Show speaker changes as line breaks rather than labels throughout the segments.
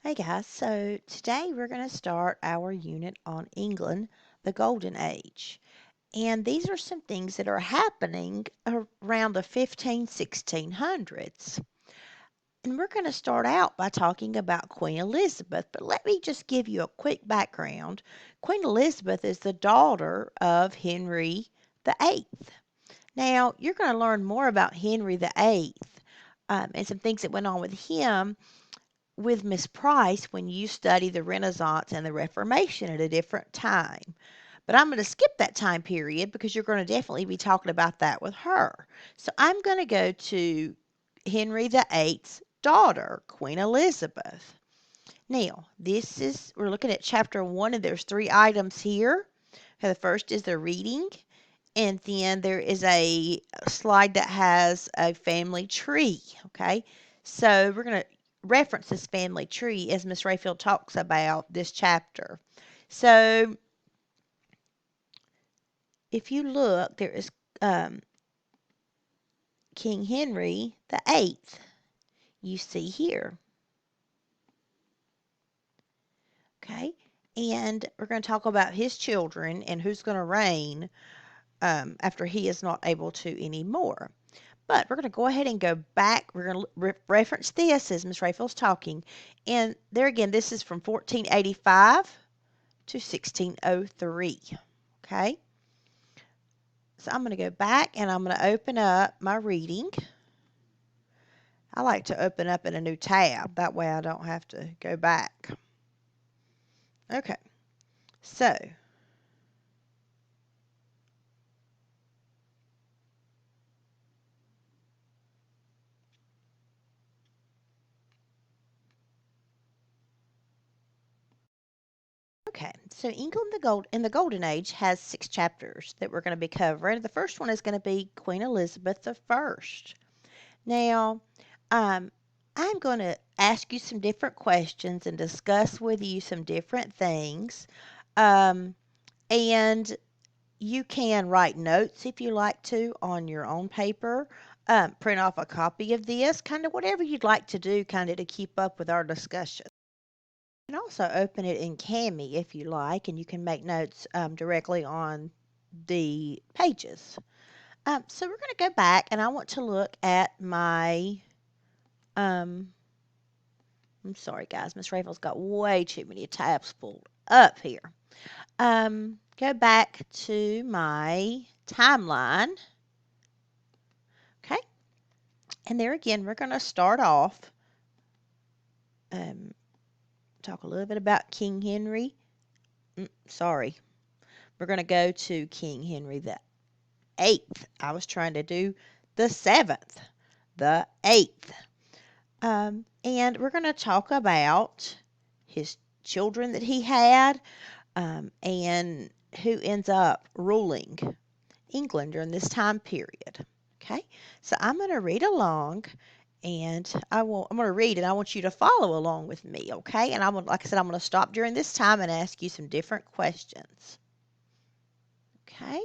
Hey guys, so today we're going to start our unit on England, the Golden Age. And these are some things that are happening around the 1600s. And we're going to start out by talking about Queen Elizabeth, but let me just give you a quick background. Queen Elizabeth is the daughter of Henry VIII. Now, you're going to learn more about Henry VIII and some things that went on with him with Miss Price when you study the Renaissance and the Reformation at a different time. But I'm going to skip that time period because you're going to definitely be talking about that with her. So I'm going to go to Henry VIII's daughter, Queen Elizabeth. Now, we're looking at chapter 1, and there's 3 items here. Okay, the first is the reading, and then there is a slide that has a family tree. Okay, so we're going to reference this family tree as Miss Rayfield talks about this chapter. So if you look, there is um, King Henry the Eighth. You see here. Okay, and we're going to talk about his children and who's going to reign after he is not able to anymore. But we're going to go ahead and go back. We're going to reference this as Miss Rayfield's talking. And there again, this is from 1485 to 1603. Okay. So I'm going to go back and I'm going to open up my reading. I like to open up in a new tab. That way I don't have to go back. Okay. So Okay, so England in the Golden Age has 6 chapters that we're going to be covering. The first one is going to be Queen Elizabeth the First. Now, um, I'm going to ask you some different questions and discuss with you some different things. Um, and you can write notes if you like to on your own paper, print off a copy of this, kind of whatever you'd like to do, kind of to keep up with our discussion. You can also open it in Cami if you like, and you can make notes directly on the pages. So we're going to go back, and I want to look at my. Um, I'm sorry, guys. Miss Rafel's got way too many tabs pulled up here. Go back to my timeline. Okay, and there again, we're going to start off. Um, Talk a little bit about King Henry. Sorry, we're going to go to King Henry the 8th. I was trying to do the 7th, the 8th. And we're going to talk about his children that he had and who ends up ruling England during this time period. Okay, so I'm going to read along. And I'm going to read, and I want you to follow along with me, okay? And like I said, I'm going to stop during this time and ask you some different questions. Okay.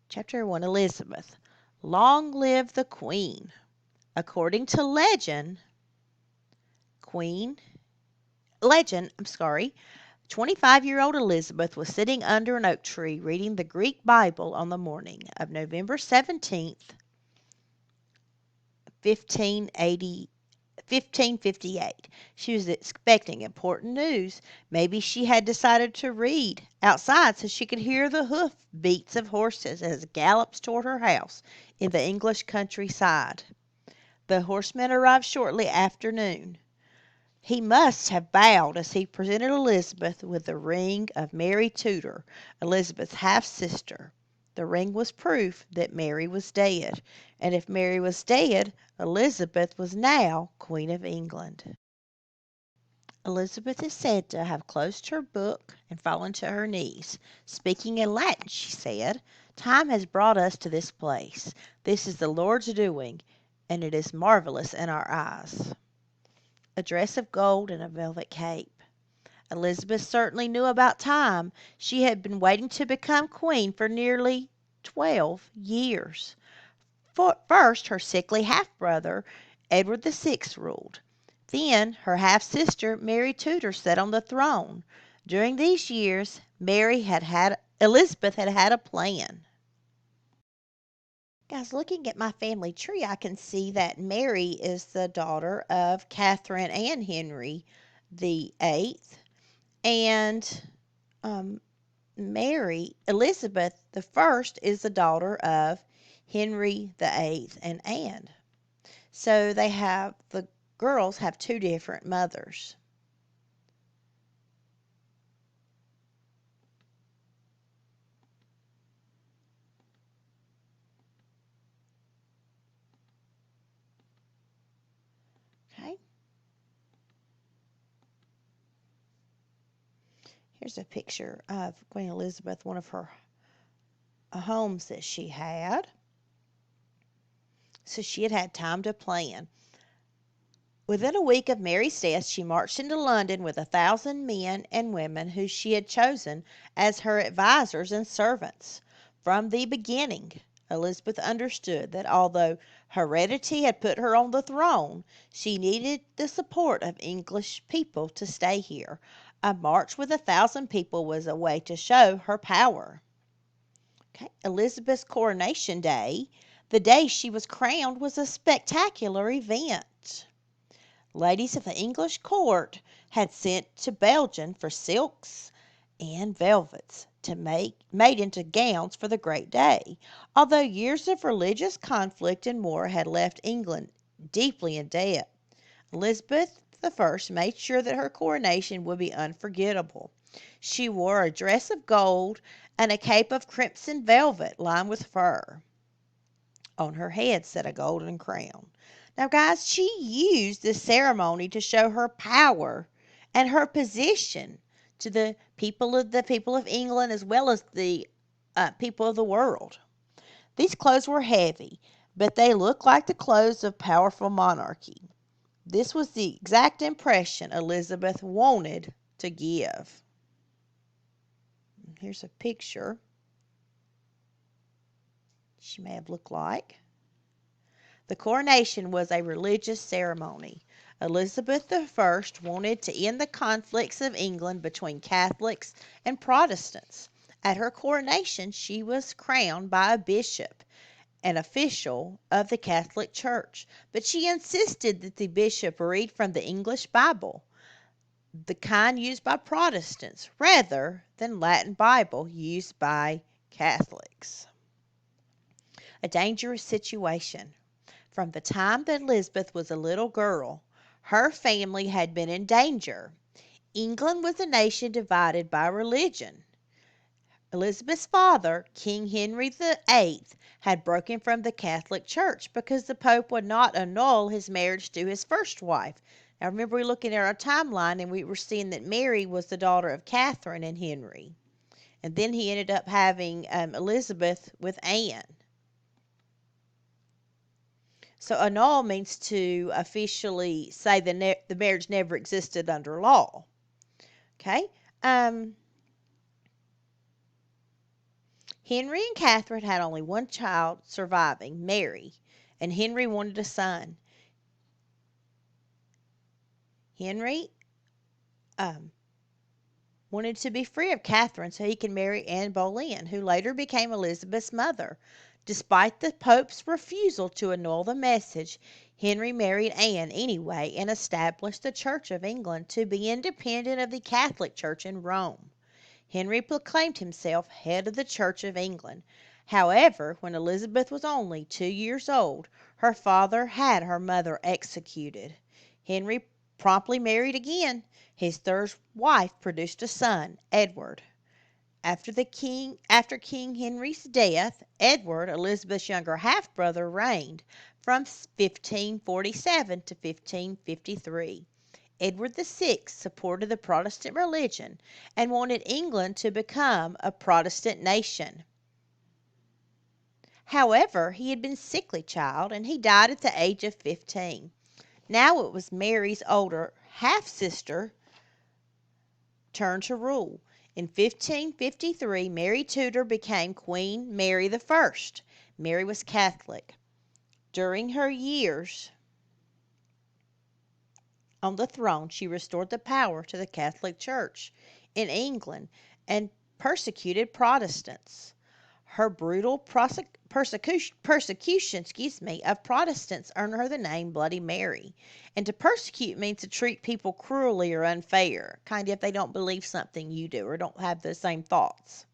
Chapter 1, Elizabeth. Long live the Queen. According to Queen, I'm sorry, 25-year-old Elizabeth was sitting under an oak tree reading the Greek Bible on the morning of November 17th, 1580, 1558. She was expecting important news. Maybe she had decided to read outside so she could hear the hoof beats of horses as gallops toward her house in the English countryside. The horseman arrived shortly after noon. He must have bowed as he presented Elizabeth with the ring of Mary Tudor, Elizabeth's half-sister. The ring was proof that Mary was dead, and if Mary was dead, Elizabeth was now Queen of England. Elizabeth is said to have closed her book and fallen to her knees. Speaking in Latin, she said, "Time has brought us to this place. This is the Lord's doing, and it is marvelous in our eyes." A dress of gold and a velvet cape. Elizabeth certainly knew about time. She had been waiting to become queen for nearly 12 years. First, her sickly half-brother, Edward VI, ruled. Then her half sister Mary Tudor sat on the throne. During these years, Elizabeth had had a plan. Guys, looking at my family tree, I can see that Mary is the daughter of Catherine and Henry the Eighth, and um, Elizabeth the First, is the daughter of Henry the Eighth and Anne. So the girls have two different mothers. Okay, here's a picture of Queen Elizabeth, one of her homes that she had. So she had had time to plan. Within a week of Mary's death, she marched into London with 1,000 men and women who she had chosen as her advisers and servants. From the beginning, Elizabeth understood that although heredity had put her on the throne, she needed the support of English people to stay here. A march with 1,000 people was a way to show her power. Okay. Elizabeth's coronation day, the day she was crowned, was a spectacular event. Ladies of the English court had sent to Belgium for silks and velvets to make made into gowns for the great day. Although years of religious conflict and war had left England deeply in debt, Elizabeth I made sure that her coronation would be unforgettable. She wore a dress of gold and a cape of crimson velvet lined with fur. On her head sat a golden crown. Now, guys, she used this ceremony to show her power and her position to the people of England, as well as the people of the world. These clothes were heavy, but they looked like the clothes of powerful monarchy. This was the exact impression Elizabeth wanted to give. Here's a picture she may have looked like. The coronation was a religious ceremony. Elizabeth I wanted to end the conflicts of England between Catholics and Protestants. At her coronation, she was crowned by a bishop, an official of the Catholic Church, but she insisted that the bishop read from the English Bible, the kind used by Protestants, rather than Latin Bible used by Catholics. A dangerous situation. From the time that Elizabeth was a little girl, her family had been in danger. England was a nation divided by religion. Elizabeth's father, King Henry VIII, had broken from the Catholic Church because the Pope would not annul his marriage to his first wife. Now, remember, we're looking at our timeline and we were seeing that Mary was the daughter of Catherine and Henry. And then he ended up having Elizabeth with Anne. So annul means to officially say the marriage never existed under law. Okay. Um, Henry and Catherine had only one child surviving, Mary, and Henry wanted a son. Henry um, wanted to be free of Catherine so he could marry Anne Boleyn, who later became Elizabeth's mother. Despite the Pope's refusal to annul the message, Henry married Anne anyway and established the Church of England to be independent of the Catholic Church in Rome. Henry proclaimed himself head of the Church of England. However, when Elizabeth was only 2 years old, her father had her mother executed. Henry promptly married again. His third wife produced a son, Edward. After King Henry's death, Edward, Elizabeth's younger half brother, reigned from 1547 to 1553. Edward VI supported the Protestant religion and wanted England to become a Protestant nation. However, he had been a sickly child and he died at the age of 15. Now it was Mary's older half sister turn to rule. In 1553, Mary Tudor became Queen Mary I. Mary was Catholic. During her years on the throne, she restored the power to the Catholic Church in England and persecuted Protestants. Her brutal persecution, of Protestants earned her the name Bloody Mary. And to persecute means to treat people cruelly or unfair, kind of if they don't believe something you do or don't have the same thoughts.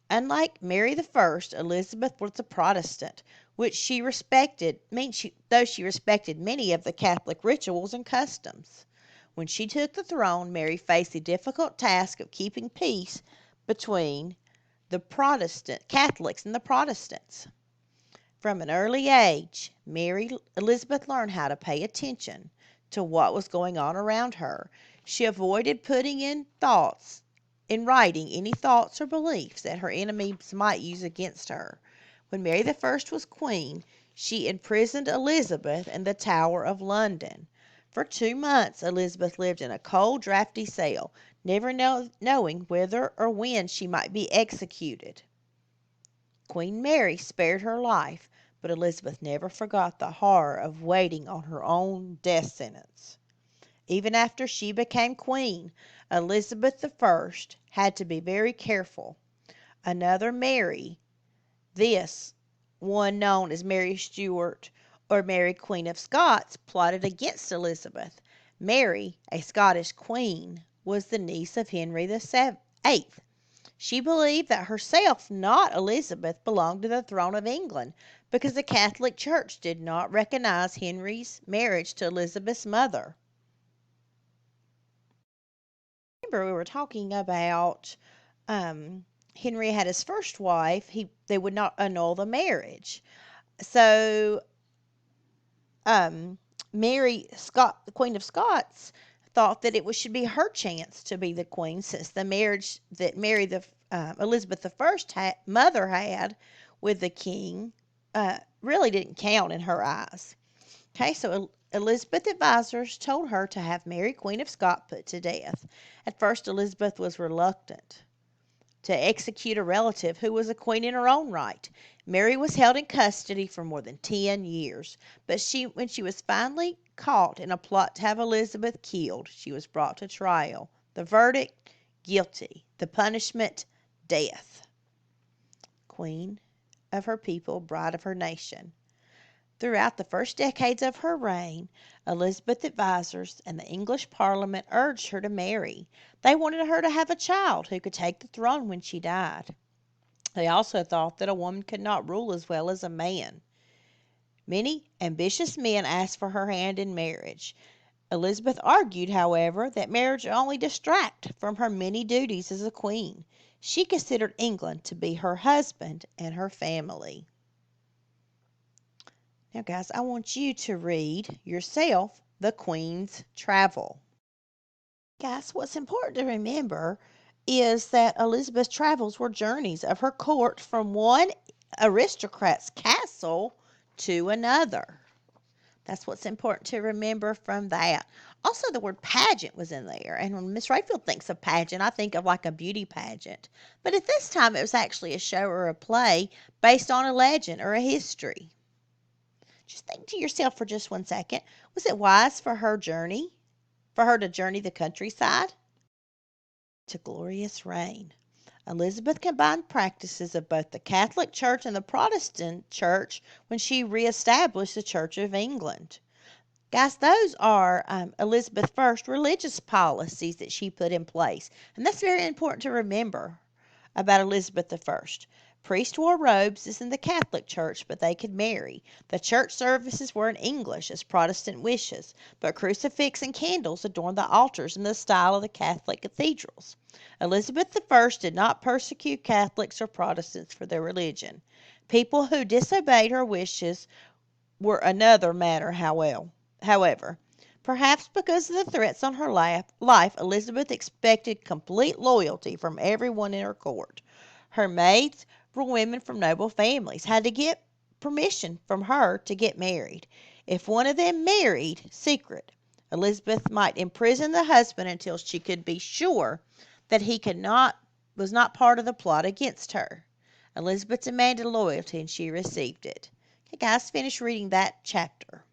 Unlike Mary the First, Elizabeth was a Protestant, which she respected, though she respected many of the Catholic rituals and customs. When she took the throne, Mary faced the difficult task of keeping peace between the Protestant Catholics and the Protestants. From an early age, Mary Elizabeth learned how to pay attention to what was going on around her. She avoided putting in writing any thoughts or beliefs that her enemies might use against her. When Mary the First was queen, she imprisoned Elizabeth in the Tower of London. For 2 months Elizabeth lived in a cold, drafty cell, never knowing whether or when she might be executed. Queen Mary spared her life, but Elizabeth never forgot the horror of waiting on her own death sentence. Even after she became queen, Elizabeth I had to be very careful. Another Mary, this one known as Mary Stuart or Mary Queen of Scots, plotted against Elizabeth. Mary, a Scottish queen, was the niece of Henry VIII. She believed that herself, not Elizabeth, belonged to the throne of England because the Catholic Church did not recognize Henry's marriage to Elizabeth's mother. Remember, we were talking about Henry had his first wife. They would not annul the marriage. So Mary Scott, the Queen of Scots, thought that should be her chance to be the queen, since the marriage that Elizabeth I mother had with the king really didn't count in her eyes. Okay, so Elizabeth's advisors told her to have Mary, Queen of Scots, put to death. At first, Elizabeth was reluctant to execute a relative who was a queen in her own right. Mary was held in custody for more than 10 years, but when she was finally caught in a plot to have Elizabeth killed, she was brought to trial. The verdict, guilty. The punishment, death. Queen of her people, bride of her nation. Throughout the first decades of her reign, Elizabeth's advisors and the English Parliament urged her to marry. They wanted her to have a child who could take the throne when she died. They also thought that a woman could not rule as well as a man. Many ambitious men asked for her hand in marriage. Elizabeth argued, however, that marriage would only distract from her many duties as a queen. She considered England to be her husband and her family. Now, guys, I want you to read yourself The Queen's Travel. Guys, what's important to remember is that Elizabeth's travels were journeys of her court from one aristocrat's castle to another. That's what's important to remember from that. Also, the word pageant was in there. And when Miss Rayfield thinks of pageant, I think of like a beauty pageant. But at this time, it was actually a show or a play based on a legend or a history. Just think to yourself for just 1 second. Was it wise for her to journey the countryside? To glorious reign. Elizabeth combined practices of both the Catholic Church and the Protestant Church when she reestablished the Church of England. Guys, those are Elizabeth I's religious policies that she put in place. And that's very important to remember about Elizabeth I. Priests wore robes as in the Catholic Church, but they could marry. The church services were in English as Protestant wishes, but crucifix and candles adorned the altars in the style of the Catholic cathedrals. Elizabeth I did not persecute Catholics or Protestants for their religion. People who disobeyed her wishes were another matter, however. Perhaps because of the threats on her life, Elizabeth expected complete loyalty from everyone in her court. Her maids were women from noble families, had to get permission from her to get married. If one of them married secret, Elizabeth might imprison the husband until she could be sure that he was not part of the plot against her. Elizabeth demanded loyalty and she received it. Okay, guys, finish reading that chapter.